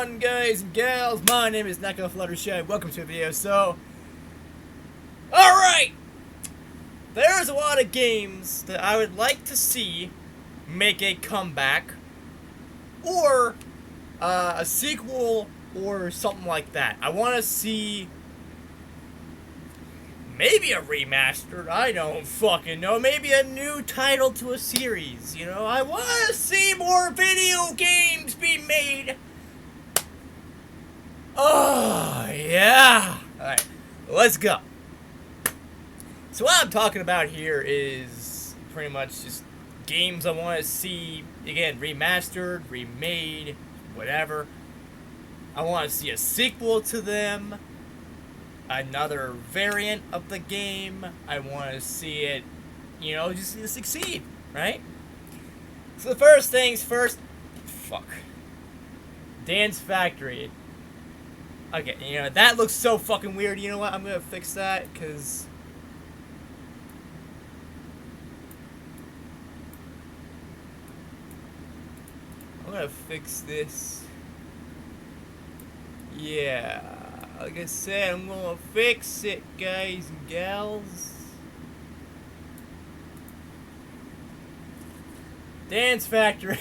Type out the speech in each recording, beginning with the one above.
on, guys and gals? My name is Neko Fluttershy. Welcome to the video. So, alright! There's a lot of games that I would like to see make a comeback, or a sequel, or something like that. I want to see maybe a remastered, I don't fucking know, maybe a new title to a series, you know? I want to see more video games be made. Oh, yeah. Alright, let's go. So what I'm talking about here is pretty much just games I want to see, again, remastered, remade, whatever. I want to see a sequel to them, another variant of the game. I want to see it, you know, just succeed, right? So the first things first, fuck. Dance Factory. Okay, you know, that looks so fucking weird. You know what? I'm gonna fix that, because I'm gonna fix this. Yeah, like I said, I'm gonna fix it, guys and gals. Dance Factory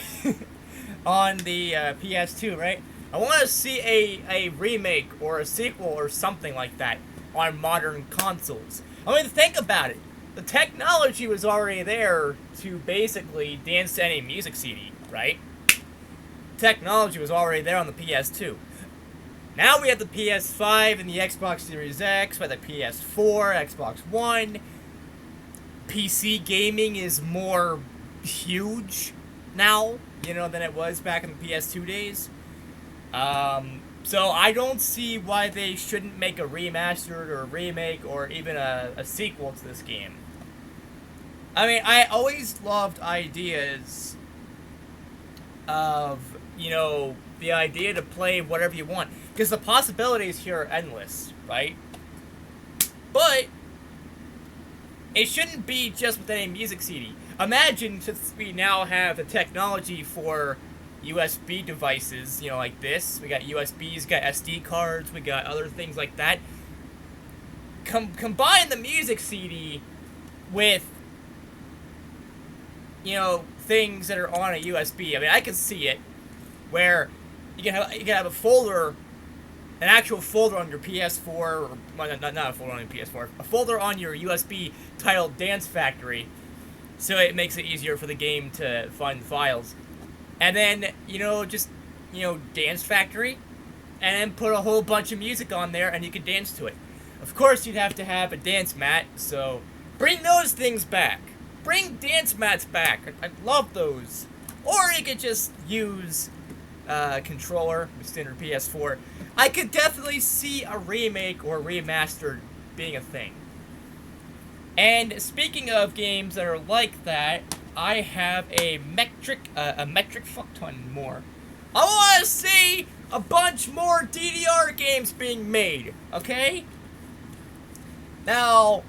on the PS2, right? I want to see a remake or a sequel or something like that on modern consoles. I mean, think about it. The technology was already there to basically dance to any music CD, right? Technology was already there on the PS2. Now we have the PS5 and the Xbox Series X, we have the PS4, Xbox One. PC gaming is more huge now, you know, than it was back in the PS2 days. So I don't see why they shouldn't make a remastered or a remake or even a sequel to this game. I mean, I always loved ideas of, you know, the idea to play whatever you want, because the possibilities here are endless, right? But it shouldn't be just with any music CD. Imagine, since we now have the technology for USB devices, you know, like this. We got USBs, got SD cards, we got other things like that. Combine the music CD with, you know, things that are on a USB. I mean, I can see it, where you can have a folder, an actual folder on your PS4, or well, not a folder on your PS4, a folder on your USB titled Dance Factory, so it makes it easier for the game to find the files. And then, you know, just, you know, Dance Factory, and then put a whole bunch of music on there, and you could dance to it. Of course, you'd have to have a dance mat, so bring those things back. Bring dance mats back. I love those. Or you could just use a controller, with standard PS4. I could definitely see a remake or remastered being a thing. And speaking of games that are like that, I have a metric fuck ton more. I want to see a bunch more DDR games being made, okay? Now,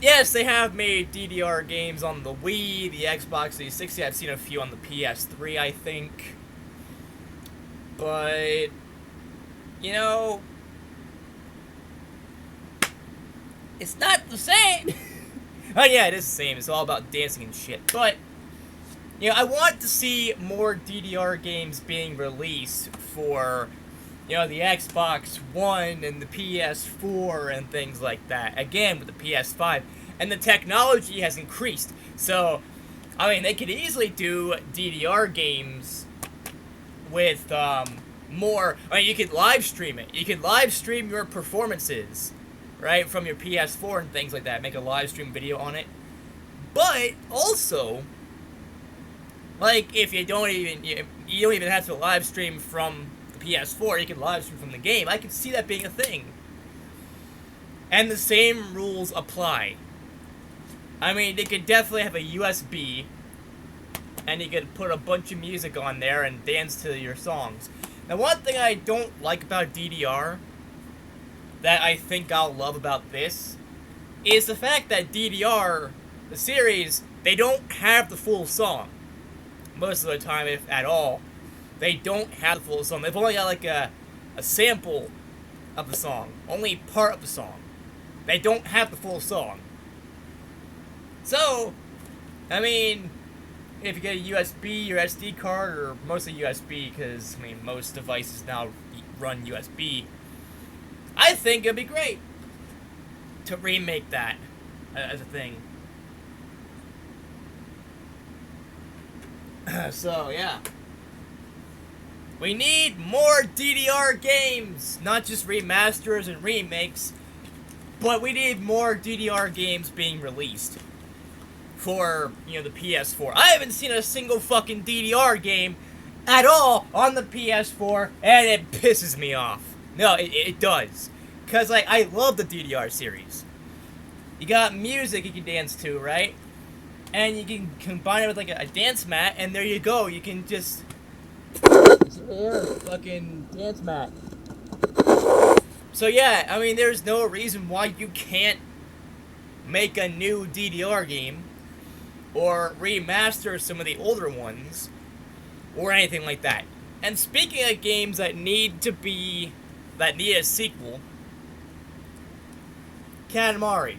yes, they have made DDR games on the Wii, the Xbox 360. I've seen a few on the PS3, I think. But, you know, it's not the same. Oh yeah, it is the same. It's all about dancing and shit. But, you know, I want to see more DDR games being released for, you know, the Xbox One and the PS4 and things like that. Again, with the PS5. And the technology has increased. So, I mean, they could easily do DDR games with, more. I mean, you could live stream it. You could live stream your performances, right, from your PS4 and things like that. Make a live stream video on it. But also, like, if you don't even have to live stream from the PS4, you can live stream from the game. I could see that being a thing. And the same rules apply. I mean, they could definitely have a USB, and you could put a bunch of music on there and dance to your songs. Now, one thing I don't like about DDR, that I think I'll love about this, is the fact that DDR, the series, they don't have the full song. Most of the time, if at all. They don't have the full song. They've only got like a sample of the song, only part of the song. They don't have the full song. So, I mean, if you get a USB or SD card, or mostly USB, because, I mean, most devices now run USB, I think it'd be great to remake that as a thing. So, yeah. We need more DDR games! Not just remasters and remakes, but we need more DDR games being released for, you know, the PS4. I haven't seen a single fucking DDR game at all on the PS4, and it pisses me off. No, it does. Because, like, I love the DDR series. You got music you can dance to, right? And you can combine it with, like, a dance mat, and there you go. You can just... fucking dance mat. So, yeah, I mean, there's no reason why you can't make a new DDR game or remaster some of the older ones or anything like that. And speaking of games that need a sequel, Katamari.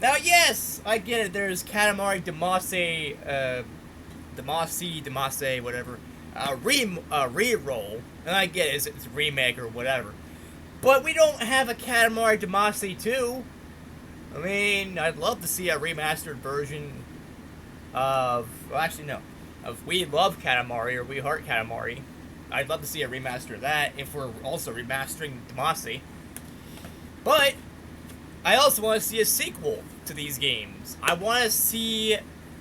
Now, yes, I get it. There's Katamari Damacy, whatever. Re-roll, and I get it. It's a remake or whatever. But we don't have a Katamari Damacy 2. I mean, I'd love to see a remastered version of... Well, actually, no. Of We Love Katamari or We Heart Katamari. I'd love to see a remaster of that if we're also remastering Damacy. But I also want to see a sequel to these games. I want to see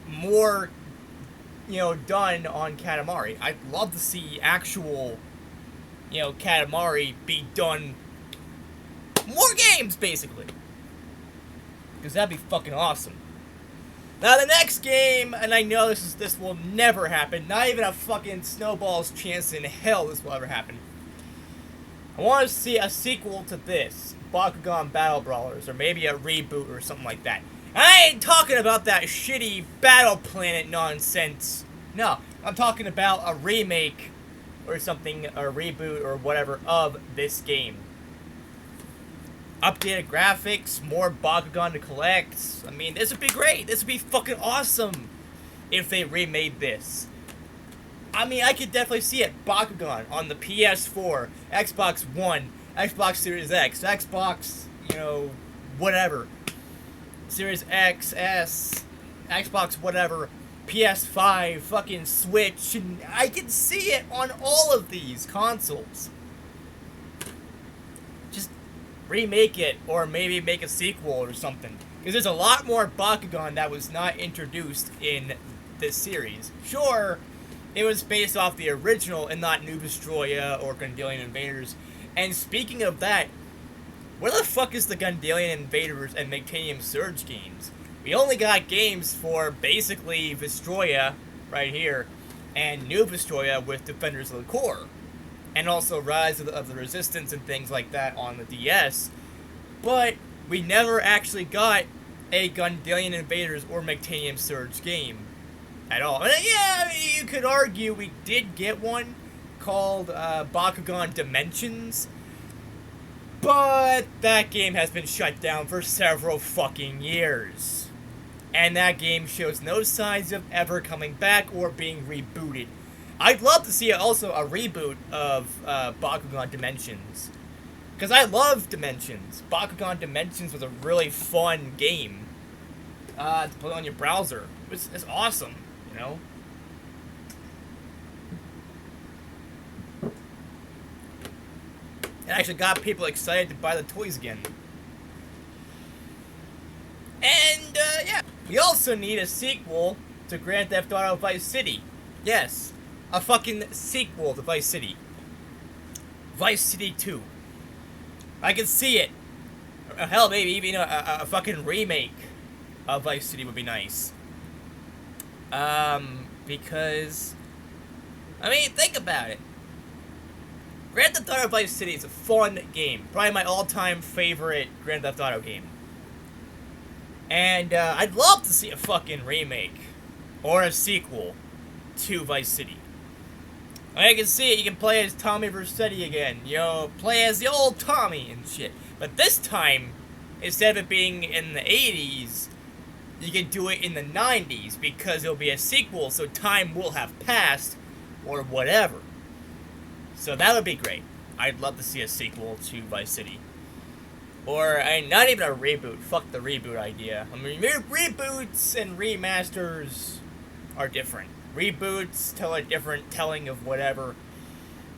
more, you know, done on Katamari. I'd love to see actual, you know, Katamari be done. More games, basically. Because that'd be fucking awesome. Now the next game, and I know this will never happen, not even a fucking snowball's chance in hell this will ever happen. I want to see a sequel to this, Bakugan Battle Brawlers, or maybe a reboot or something like that. I ain't talking about that shitty Battle Planet nonsense. No, I'm talking about a remake or something, a reboot or whatever of this game. Updated graphics, more Bakugan to collect. I mean, this would be great. This would be fucking awesome if they remade this. I mean, I could definitely see it. Bakugan on the PS4, Xbox One, Xbox Series X, Xbox, you know, whatever. Series X, S, Xbox whatever, PS5, fucking Switch, and I can see it on all of these consoles. Just remake it, or maybe make a sequel or something. Because there's a lot more Bakugan that was not introduced in this series. Sure, it was based off the original and not New Destroya or Gundalian Invaders. And speaking of that, where the fuck is the Gundalian Invaders and Mektanium Surge games? We only got games for basically Vestroya, right here, and New Vestroya with Defenders of the Core. And also Rise of the Resistance and things like that on the DS. But we never actually got a Gundalian Invaders or Mektanium Surge game at all. And yeah, I mean, you could argue we did get one called Bakugan Dimensions. But that game has been shut down for several fucking years. And that game shows no signs of ever coming back or being rebooted. I'd love to see also a reboot of Bakugan Dimensions. Because I love Dimensions. Bakugan Dimensions was a really fun game to play on your browser. It's awesome, you know? It actually got people excited to buy the toys again. And, yeah. We also need a sequel to Grand Theft Auto Vice City. Yes. A fucking sequel to Vice City. Vice City 2. I can see it. Hell, maybe even a fucking remake of Vice City would be nice. Because... I mean, think about it. Grand Theft Auto Vice City is a fun game. Probably my all-time favorite Grand Theft Auto game. And, I'd love to see a fucking remake. Or a sequel to Vice City. I can see it, you can play as Tommy Vercetti again. You know, play as the old Tommy and shit. But this time, instead of it being in the 80s, you can do it in the 90s because it'll be a sequel, so time will have passed, or whatever. So that would be great. I'd love to see a sequel to Vice City. Or, not even a reboot. Fuck the reboot idea. I mean, reboots and remasters are different. Reboots tell a different telling of whatever,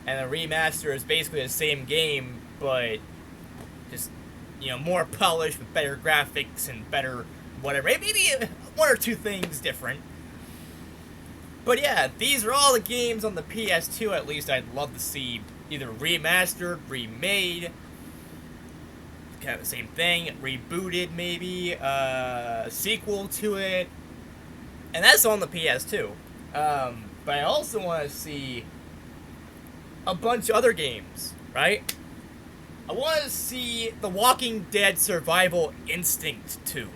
and a remaster is basically the same game, but just, you know, more polished with better graphics and better whatever. Maybe one or two things different. But yeah, these are all the games on the PS2, at least I'd love to see either remastered, remade, kind of the same thing, rebooted maybe, sequel to it, and that's on the PS2. But I also want to see a bunch of other games, right? I want to see The Walking Dead Survival Instinct 2.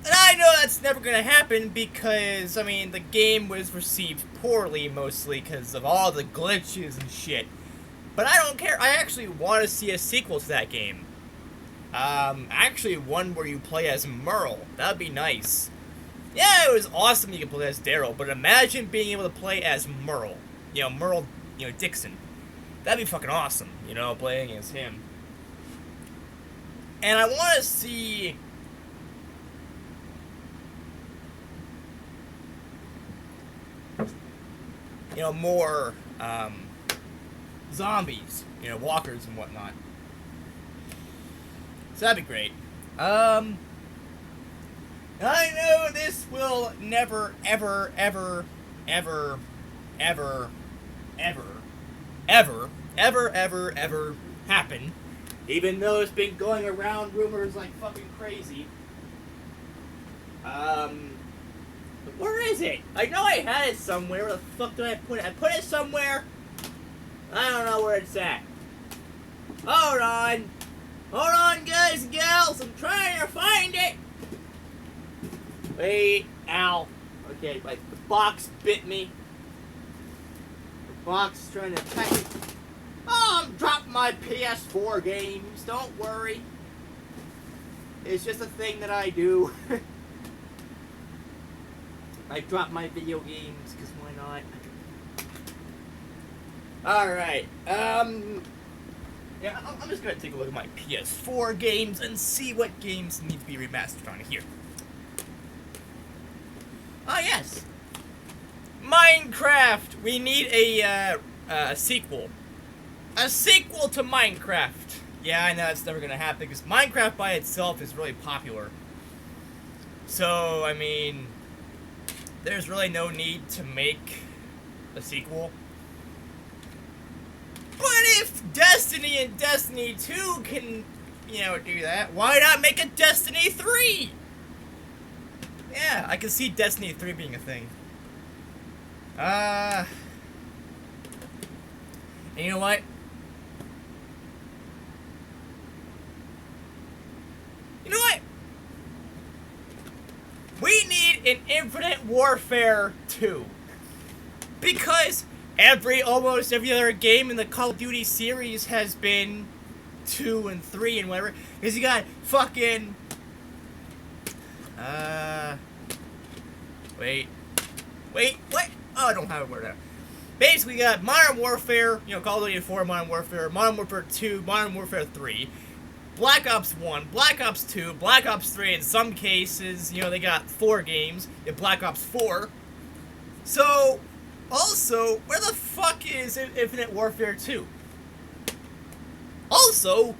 And I know that's never going to happen because, I mean, the game was received poorly mostly because of all the glitches and shit. But I don't care. I actually want to see a sequel to that game. Actually one where you play as Merle. That would be nice. Yeah, it was awesome you could play as Daryl, but imagine being able to play as Merle. You know, Merle, you know, Dixon. That'd be fucking awesome, you know, playing as him. And I want to see... you know, more, zombies. You know, walkers and whatnot. So that'd be great. I know this will never, ever, ever, ever, ever, ever, ever, ever, ever, ever happen. Even though it's been going around rumors like fucking crazy. Where is it? I know I had it somewhere. Where the fuck did I put it? I put it somewhere. I don't know where it's at. Hold on. Hold on, guys and gals. I'm trying to find it. Wait, ow. Okay, like the box bit me. The box is trying to attack me. Oh, I'm dropping my PS4 games. Don't worry. It's just a thing that I do. I drop my video games, because why not? Alright, yeah, I'm just gonna take a look at my PS4 games and see what games need to be remastered on here. Ah, yes! Minecraft! We need a sequel. A sequel to Minecraft! Yeah, I know it's never gonna happen, because Minecraft by itself is really popular. So, I mean... there's really no need to make a sequel. But if Destiny and Destiny 2 can, you know, do that, why not make a Destiny 3? Yeah, I can see Destiny 3 being a thing. And you know what? You know what? We need an Infinite Warfare 2. Because almost every other game in the Call of Duty series has been 2 and 3 and whatever. Because you got fucking... Wait, what? Oh, I don't have a word out. Basically, you got Modern Warfare, you know, Call of Duty 4, Modern Warfare 2, Modern Warfare 3, Black Ops 1, Black Ops 2, Black Ops 3, in some cases, you know, they got 4 games, in Black Ops 4. So, also, where the fuck is Infinite Warfare 2? Also,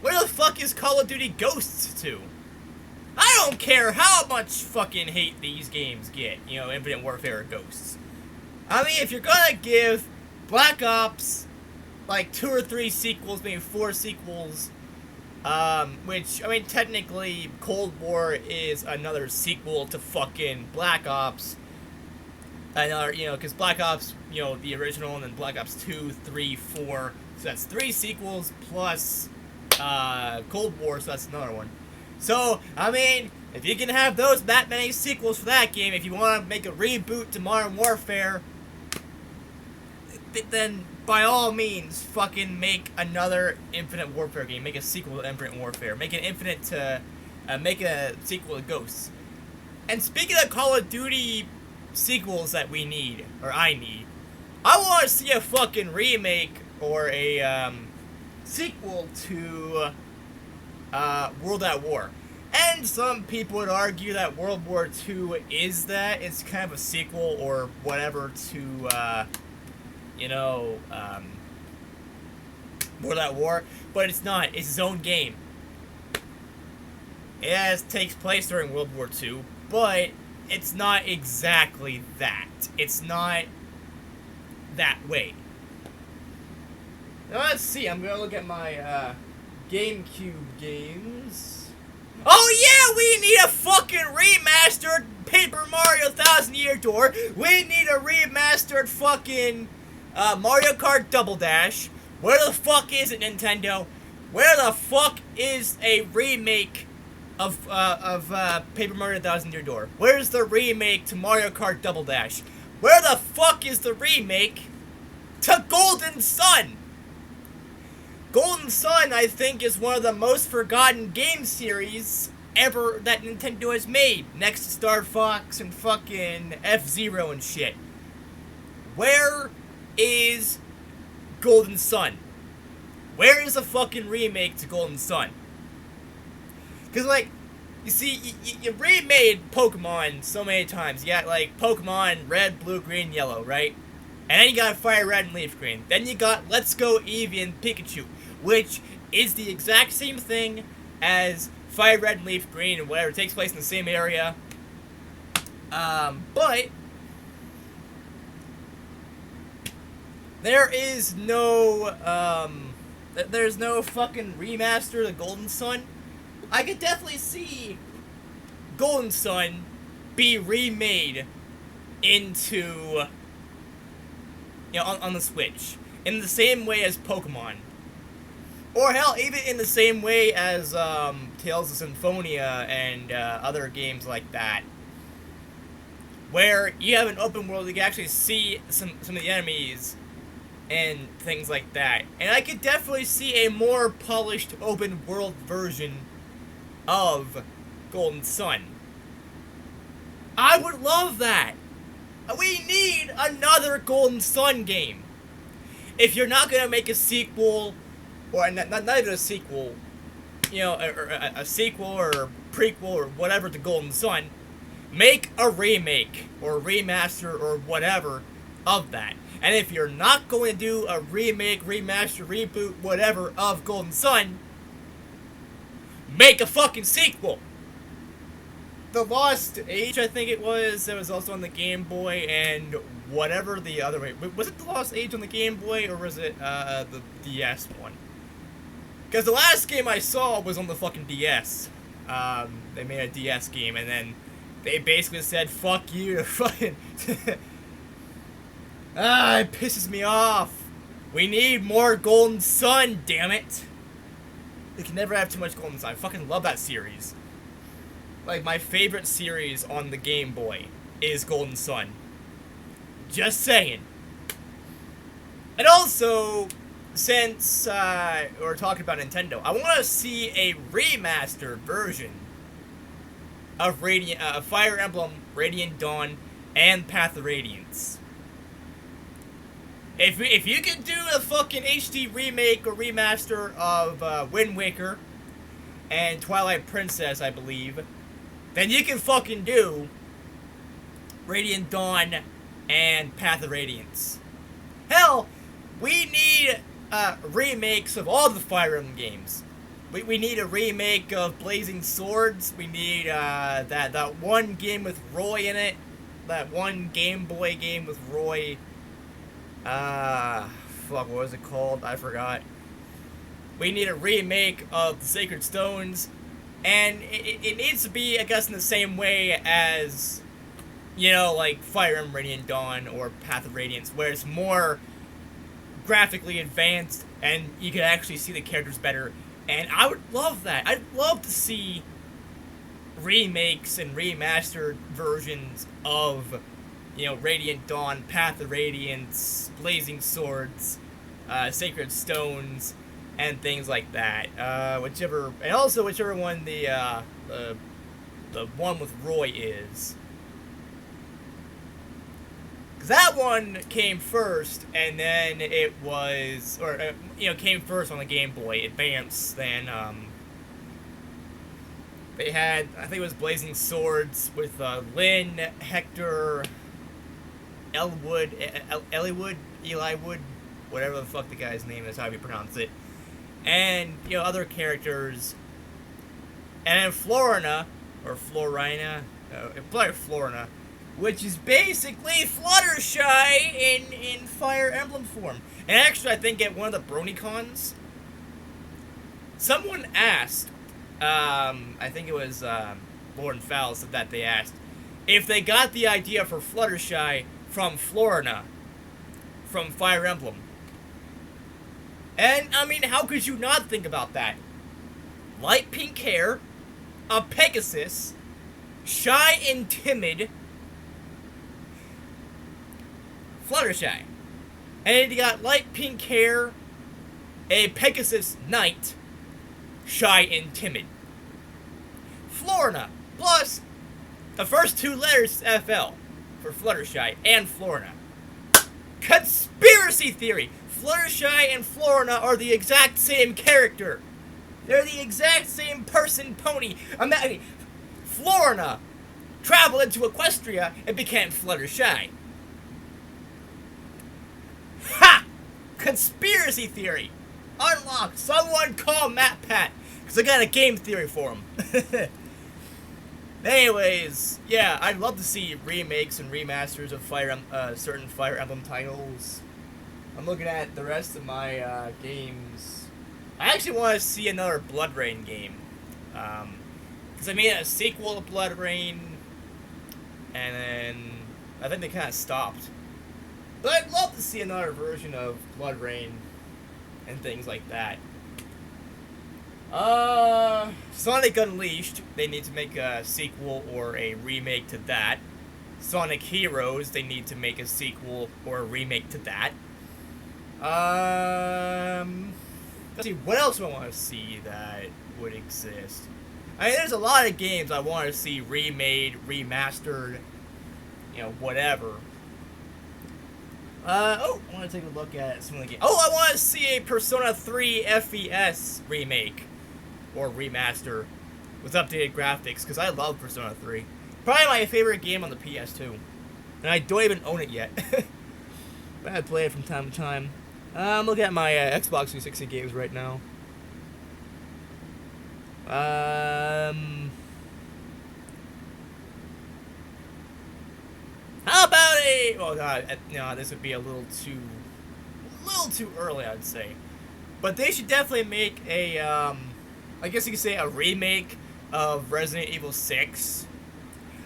where the fuck is Call of Duty Ghosts 2? I don't care how much fucking hate these games get, you know, Infinite Warfare or Ghosts. I mean, if you're gonna give Black Ops, like, 2 or 3 sequels, maybe 4 sequels, which, I mean, technically, Cold War is another sequel to fucking Black Ops. Another, you know, because Black Ops, you know, the original, and then Black Ops 2, 3, 4, so that's 3 sequels, plus, Cold War, so that's another one. So, I mean, if you can have that many sequels for that game, if you want to make a reboot to Modern Warfare, then by all means, fucking make another Infinite Warfare game. Make a sequel to Infinite Warfare. Make make a sequel to Ghosts. And speaking of Call of Duty sequels that we need, or I need, I want to see a fucking remake or a sequel to World at War. And some people would argue that World War II is that. It's kind of a sequel or whatever to, World at War. But it's not. It's its own game. It takes place during World War II, but it's not exactly that. It's not that way. Now let's see. I'm gonna look at my GameCube games. Oh yeah, we need a fucking remastered Paper Mario 1000 Year Door. We need a remastered fucking Mario Kart Double Dash. Where the fuck is it, Nintendo? Where the fuck is a remake of Paper Mario 1000 Year Door? Where's the remake to Mario Kart Double Dash? Where the fuck is the remake to Golden Sun? Golden Sun, I think, is one of the most forgotten game series ever that Nintendo has made, next to Star Fox and fucking F-Zero and shit. Where is Golden Sun? Where is a fucking remake to Golden Sun? Because, like, you see, you remade Pokemon so many times. You got, like, Pokemon Red, Blue, Green, Yellow, right? And then you got Fire Red and Leaf Green. Then you got Let's Go Eevee and Pikachu, which is the exact same thing as Fire Red and Leaf Green and whatever. It takes place in the same area. But there is no, there's no fucking remaster of Golden Sun. I could definitely see Golden Sun be remade into, on the Switch. In the same way as Pokemon. Or hell, even in the same way as Tales of Symphonia and other games like that. Where you have an open world, you can actually see some of the enemies and things like that. And I could definitely see a more polished open world version of Golden Sun. I would love that! We need another Golden Sun game. If you're not gonna make a sequel, or not even a sequel, a sequel or prequel or whatever to Golden Sun, make a remake or remaster or whatever of that. And if you're not going to do a remake, remaster, reboot, whatever of Golden Sun, make a fucking sequel. The Lost Age, I think it was, that was also on the Game Boy, and whatever the other way. Was it The Lost Age on the Game Boy, or was it the DS one? Because the last game I saw was on the fucking DS. They made a DS game, and then they basically said, fuck you to fucking... it pisses me off. We need more Golden Sun, damn it. They can never have too much Golden Sun. I fucking love that series. Like, my favorite series on the Game Boy is Golden Sun. Just saying. And also, since we're talking about Nintendo, I want to see a remastered version of Fire Emblem, Radiant Dawn, and Path of Radiance. If you could do a fucking HD remake or remaster of Wind Waker and Twilight Princess, I believe, then you can fucking do Radiant Dawn and Path of Radiance. Hell, we need remakes of all the Fire Emblem games. We need a remake of Blazing Swords. We need that one game with Roy in it. That one Game Boy game with Roy. Fuck, what was it called? I forgot. We need a remake of the Sacred Stones. And it needs to be, I guess, in the same way as, like Fire Emblem Radiant Dawn or Path of Radiance, where it's more graphically advanced and you can actually see the characters better. And I would love that. I'd love to see remakes and remastered versions of, Radiant Dawn, Path of Radiance, Blazing Swords, Sacred Stones, and things like that. Whichever one the one with Roy is. Because that one came first, and then it was, came first on the Game Boy Advance. Then, they had, I think it was Blazing Swords with Lynn, Hector, Eli Wood, whatever the fuck the guy's name is, however you pronounce it. And, other characters. And then Florina, probably Florina, which is basically Fluttershy in Fire Emblem form. And actually, I think at one of the BronyCons, someone asked, I think it was Lord and Fowl said that they asked if they got the idea for Fluttershy from Florina, from Fire Emblem. And, I mean, how could you not think about that? Light pink hair, a Pegasus, shy and timid, Fluttershy. And you got light pink hair, a Pegasus knight, shy and timid. Florina, plus the first two letters FL for Fluttershy and Florina. Conspiracy theory! Fluttershy and Florina are the exact same character. They're the exact same person, pony. Imagine Florina traveled into Equestria and became Fluttershy. Ha! Conspiracy theory. Unlocked. Someone call MatPat, because I got a game theory for him. Anyways, yeah, I'd love to see remakes and remasters of certain Fire Emblem titles. I'm looking at the rest of my games. I actually want to see another Blood Rain game. Because I made a sequel to Blood Rain, and then I think they kind of stopped. But I'd love to see another version of Blood Rain and things like that. Sonic Unleashed, they need to make a sequel or a remake to that. Sonic Heroes, they need to make a sequel or a remake to that. Let's see, what else do I want to see that would exist? I mean, there's a lot of games I want to see remade, remastered, whatever. I want to take a look at some of the games. I want to see a Persona 3 FES remake or remaster with updated graphics, because I love Persona 3. Probably my favorite game on the PS2. And I don't even own it yet. But I play it from time to time. I'm looking at my Xbox 360 games right now. How about a... Oh god, this would be a little too early, I'd say. But they should definitely make a, I guess you could say a remake of Resident Evil 6.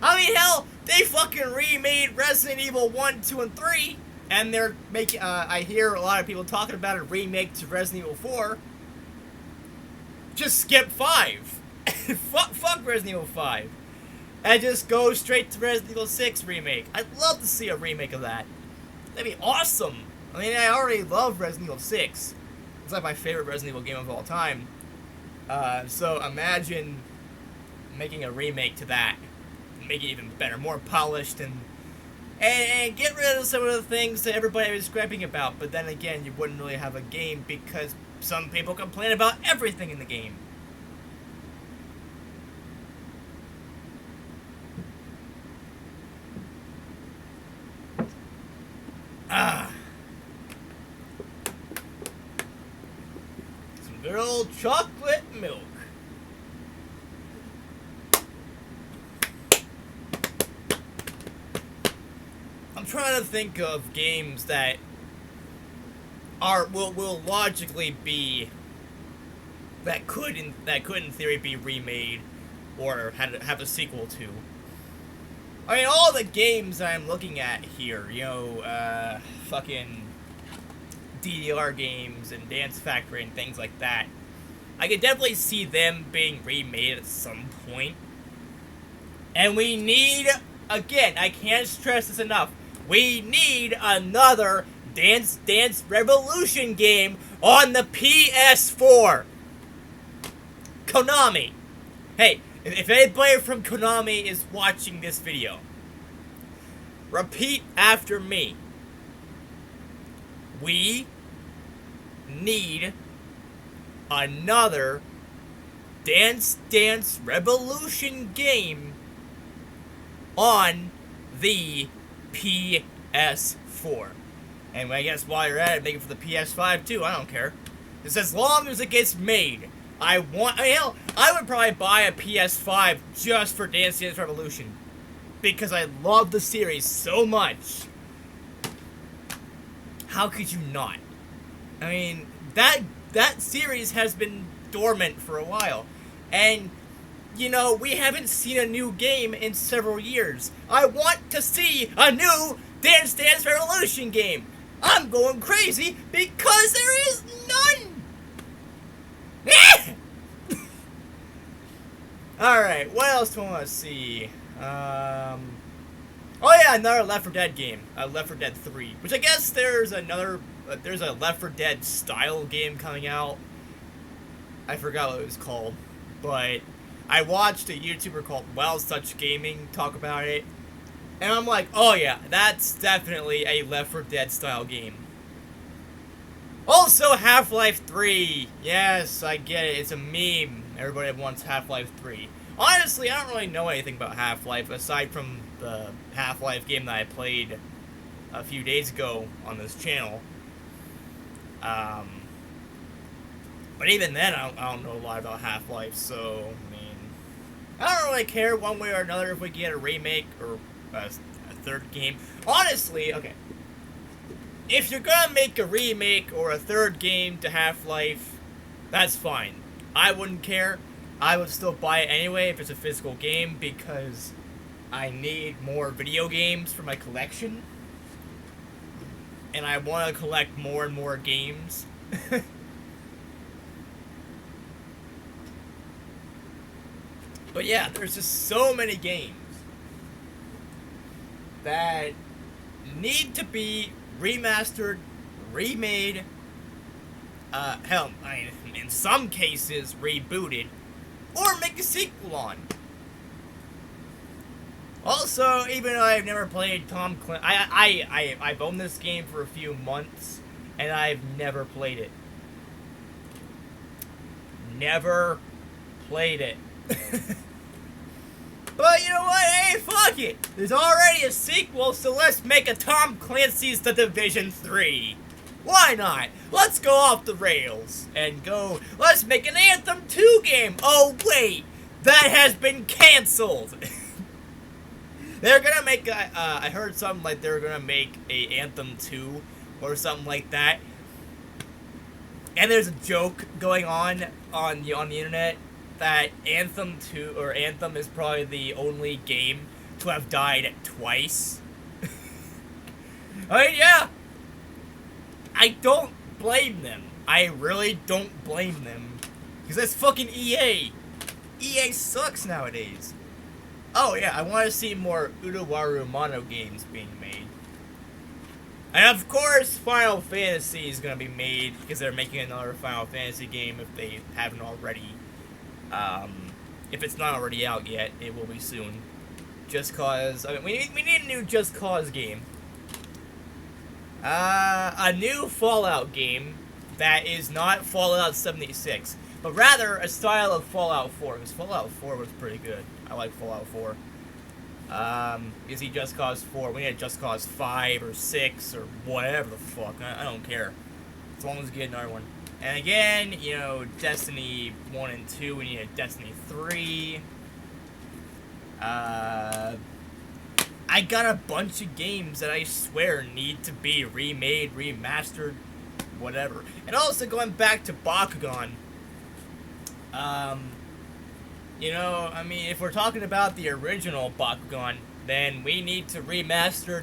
I mean, hell, they fucking remade Resident Evil 1, 2, and 3. And they're making, I hear a lot of people talking about a remake to Resident Evil 4. Just skip 5. fuck Resident Evil 5. And just go straight to Resident Evil 6 remake. I'd love to see a remake of that. That'd be awesome. I mean, I already love Resident Evil 6. It's like my favorite Resident Evil game of all time. So imagine making a remake to that. Make it even better, more polished, and get rid of some of the things that everybody was scrapping about. But then again, you wouldn't really have a game because some people complain about everything in the game. Some good old chocolate milk. I'm trying to think of games that will logically be that could in theory be remade or have a sequel to. I mean, all the games I'm looking at here, fucking DDR games and Dance Factory and things like that, I could definitely see them being remade at some point. And we need, again, I can't stress this enough, We need another Dance Dance Revolution game on the PS4. Konami. Hey, if anybody from Konami is watching this video, repeat after me. We need another Dance Dance Revolution game on the PS4. And I guess while you're at it, make it for the PS5 too. I don't care. Just as long as it gets made. Hell, I would probably buy a PS5 just for Dance Dance Revolution. Because I love the series so much. How could you not? I mean, that series has been dormant for a while. And, you know, we haven't seen a new game in several years. I want to see a new Dance Dance Revolution game. I'm going crazy because there is none. Alright, what else do I want to see? Oh yeah, another Left 4 Dead game. Left 4 Dead 3. Which I guess there's another... there's a Left 4 Dead style game coming out. I forgot what it was called. But I watched a YouTuber called Wild Such Gaming talk about it. And I'm like, oh yeah, that's definitely a Left 4 Dead style game. Also, Half-Life 3. Yes, I get it. It's a meme. Everybody wants Half-Life 3. Honestly, I don't really know anything about Half-Life, aside from the Half-Life game that I played a few days ago on this channel. But even then, I don't know a lot about Half-Life, so, I mean... I don't really care one way or another if we get a remake or a third game. Honestly, okay. If you're gonna make a remake or a third game to Half-Life, that's fine. I wouldn't care. I would still buy it anyway if it's a physical game because I need more video games for my collection. And I want to collect more and more games. But yeah, there's just so many games that need to be remastered, remade, hell, I mean, in some cases, rebooted, or make a sequel on. Also, even though I've never played Tom Clancy, I've owned this game for a few months, and I've never played it. Never played it. But you know what? Hey, fuck it! There's already a sequel, so let's make a Tom Clancy's The Division 3. Why not? Let's go off the rails and go, let's make an Anthem 2 game. Oh, wait! That has been cancelled! They're gonna make, I heard something like they're gonna make a Anthem 2 or something like that. And there's a joke going on the internet that Anthem 2, or Anthem is probably the only game to have died twice. I mean, yeah. I don't blame them. I really don't blame them. Because that's fucking EA. EA sucks nowadays. Oh yeah, I want to see more Utawaru Mono games being made. And of course, Final Fantasy is going to be made, because they're making another Final Fantasy game if they haven't already. If it's not already out yet, it will be soon. Just Cause, I mean, we need a new Just Cause game. A new Fallout game that is not Fallout 76, but rather a style of Fallout 4, because Fallout 4 was pretty good. I like Fallout 4. Is he Just Cause 4? We need a Just Cause 5 or 6 or whatever the fuck. I don't care. As long as we get another one. And again, you know, Destiny 1 and 2, we need a Destiny 3. I got a bunch of games that I swear need to be remade, remastered, whatever. And also going back to Bakugan, you know, I mean, if we're talking about the original Bakugan, then we need to remaster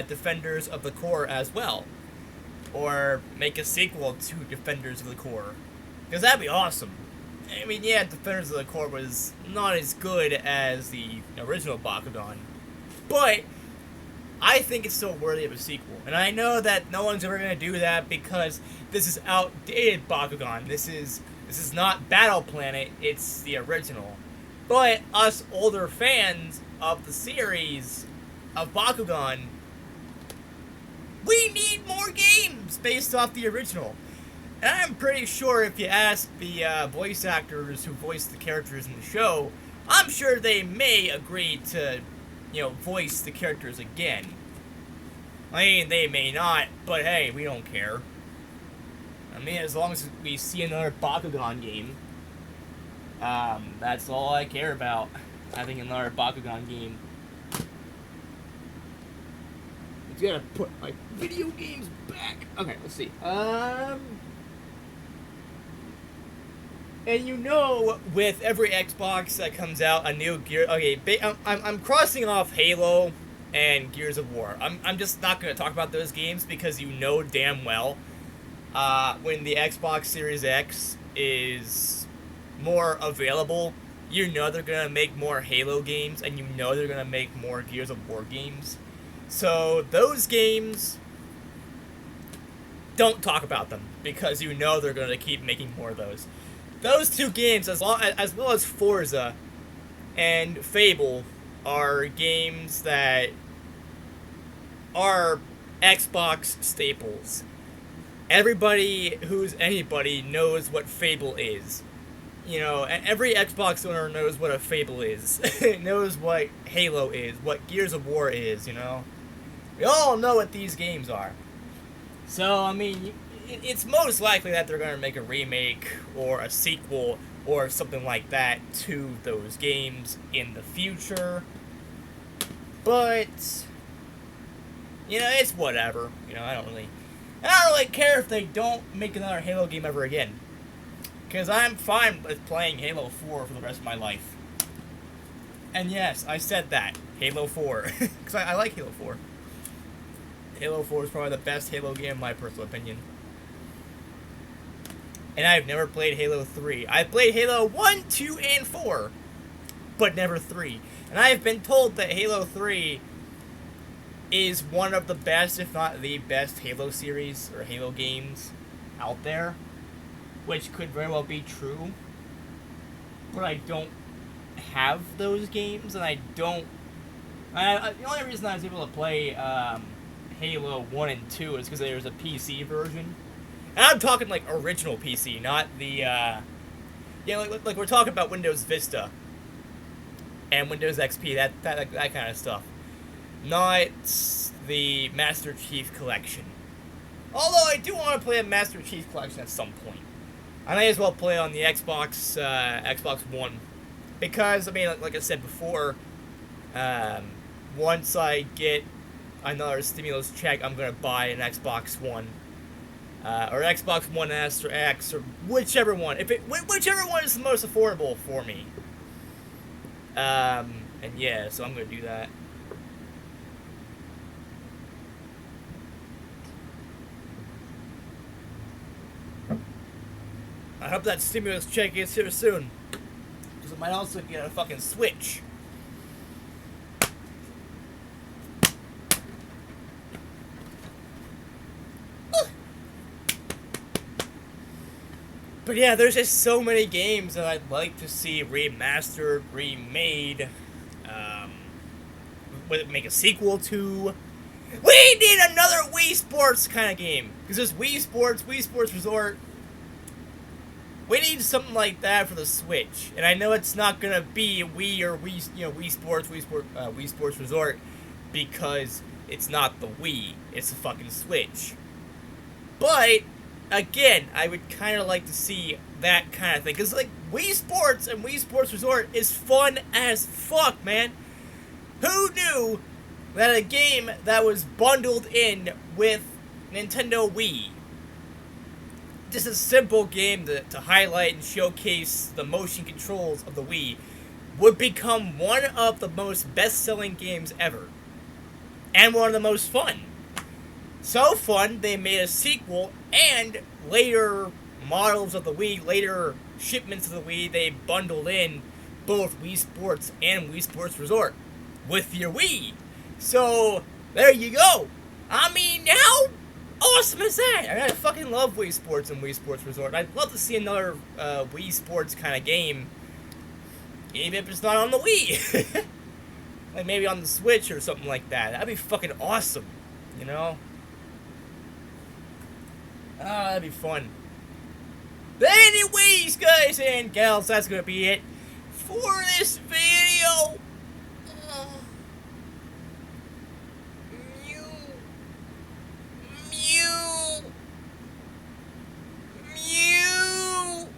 Defenders of the Core as well. Or make a sequel to Defenders of the Core. Because that'd be awesome. I mean, yeah, Defenders of the Core was not as good as the original Bakugan. But I think it's still worthy of a sequel. And I know that no one's ever going to do that because this is outdated Bakugan. This is not Battle Planet, it's the original. But us older fans of the series of Bakugan, we need more games based off the original. And I'm pretty sure if you ask the voice actors who voiced the characters in the show, I'm sure they may agree to, voice the characters again. I mean, they may not, but hey, we don't care. I mean, as long as we see another Bakugan game, that's all I care about. Having another Bakugan game. It's gotta put my video games back. Okay, let's see. And with every Xbox that comes out, a new Gear. Okay, I'm crossing off Halo and Gears of War. I'm just not gonna talk about those games because damn well, when the Xbox Series X is more available, they're gonna make more Halo games, and they're gonna make more Gears of War games. So those games, don't talk about them because they're gonna keep making more of those. Those two games, as well as Forza and Fable, are games that are Xbox staples. Everybody who's anybody knows what Fable is. Every Xbox owner knows what a Fable is. Knows what Halo is, what Gears of War is, We all know what these games are. So, I mean, it's most likely that they're going to make a remake or a sequel or something like that to those games in the future. But, it's whatever. I don't really care if they don't make another Halo game ever again. Because I'm fine with playing Halo 4 for the rest of my life. And yes, I said that. Halo 4. Because I like Halo 4. Halo 4 is probably the best Halo game in my personal opinion. And I've never played Halo 3. I've played Halo 1, 2, and 4. But never 3. And I have been told that Halo 3 is one of the best, if not the best, Halo series or Halo games out there. Which could very well be true. But I don't have those games, and I don't... the only reason I was able to play Halo 1 and 2 is because there's a PC version. And I'm talking, original PC, not the, like we're talking about Windows Vista. And Windows XP, that kind of stuff. Not the Master Chief Collection. Although I do want to play a Master Chief Collection at some point. I may as well play on the Xbox One. Because, I mean, like I said before, once I get another stimulus check, I'm going to buy an Xbox One. Or Xbox One S or X, or whichever one. Whichever one is the most affordable for me. And yeah, so I'm going to do that. I hope that stimulus check gets here soon. Because I might also get a fucking Switch. But yeah, there's just so many games that I'd like to see remastered, remade, make a sequel to. We need another Wii Sports kind of game. Because there's Wii Sports Resort. We need something like that for the Switch. And I know it's not gonna be Wii or Wii Sports Resort, because it's not the Wii, it's the fucking Switch. But again, I would kind of like to see that kind of thing, because Wii Sports and Wii Sports Resort is fun as fuck, man. Who knew that a game that was bundled in with Nintendo Wii, just a simple game to highlight and showcase the motion controls of the Wii, would become one of the most best-selling games ever. And one of the most fun. So fun, they made a sequel, and later models of the Wii, later shipments of the Wii, they bundled in both Wii Sports and Wii Sports Resort with your Wii. So, There you go. I mean, how awesome is that? I mean, I fucking love Wii Sports and Wii Sports Resort. I'd love to see another Wii Sports kind of game, even if it's not on the Wii. Like maybe on the Switch or something like that. That'd be fucking awesome, you know? Ah, that'd be fun. But anyways, guys and gals, that's gonna be it for this video. Mew. Mew. Mew.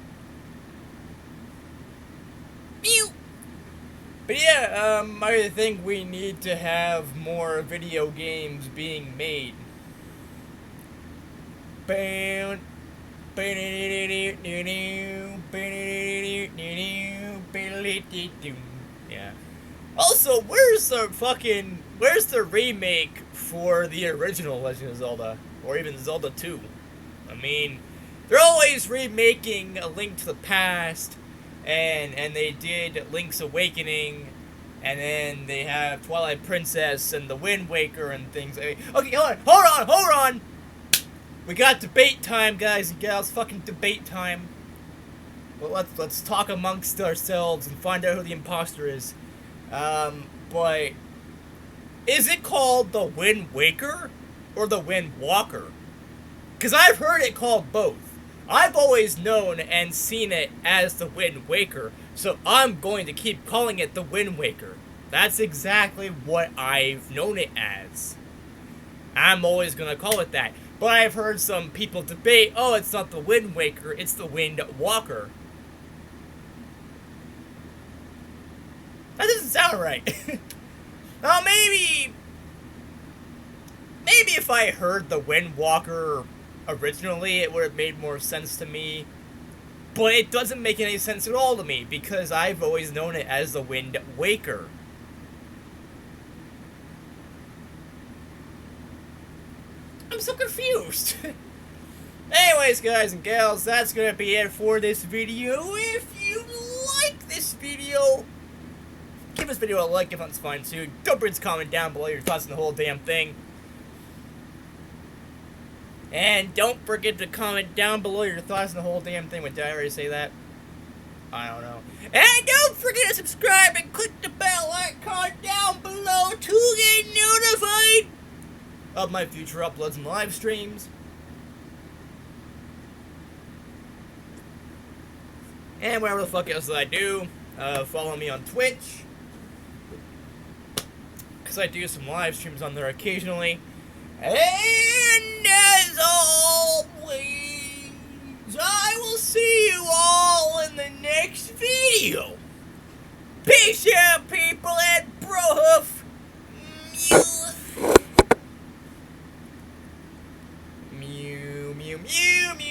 Mew. But yeah, I think we need to have more video games being made. Yeah. Also, where's the remake for the original Legend of Zelda, or even Zelda 2? I mean, they're always remaking A Link to the Past, and they did Link's Awakening, and then they have Twilight Princess and the Wind Waker and things. Okay, hold on! We got debate time, guys and gals. Fucking debate time. Well, let's talk amongst ourselves and find out who the imposter is. But is it called the Wind Waker or the Wind Walker? Because I've heard it called both. I've always known and seen it as the Wind Waker, so I'm going to keep calling it the Wind Waker. That's exactly what I've known it as. I'm always going to call it that. But I've heard some people debate, oh, it's not the Wind Waker, it's the Wind Walker. That doesn't sound right. Now, maybe if I heard the Wind Walker originally, it would have made more sense to me. But it doesn't make any sense at all to me, because I've always known it as the Wind Waker. I'm so confused. Anyways, guys and gals, that's gonna be it for this video. If you like this video, give this video a like if that's fine too. Don't forget to comment down below your thoughts on the whole damn thing. And don't forget to comment down below your thoughts on the whole damn thing. Did I already say that? I don't know. And don't forget to subscribe and click the bell icon down below to get notified of my future uploads and live streams. And whatever the fuck else that I do, follow me on Twitch, because I do some live streams on there occasionally. And as always, I will see you all in the next video. Peace out, people, and brohoof. Mew, mew, mew, mew.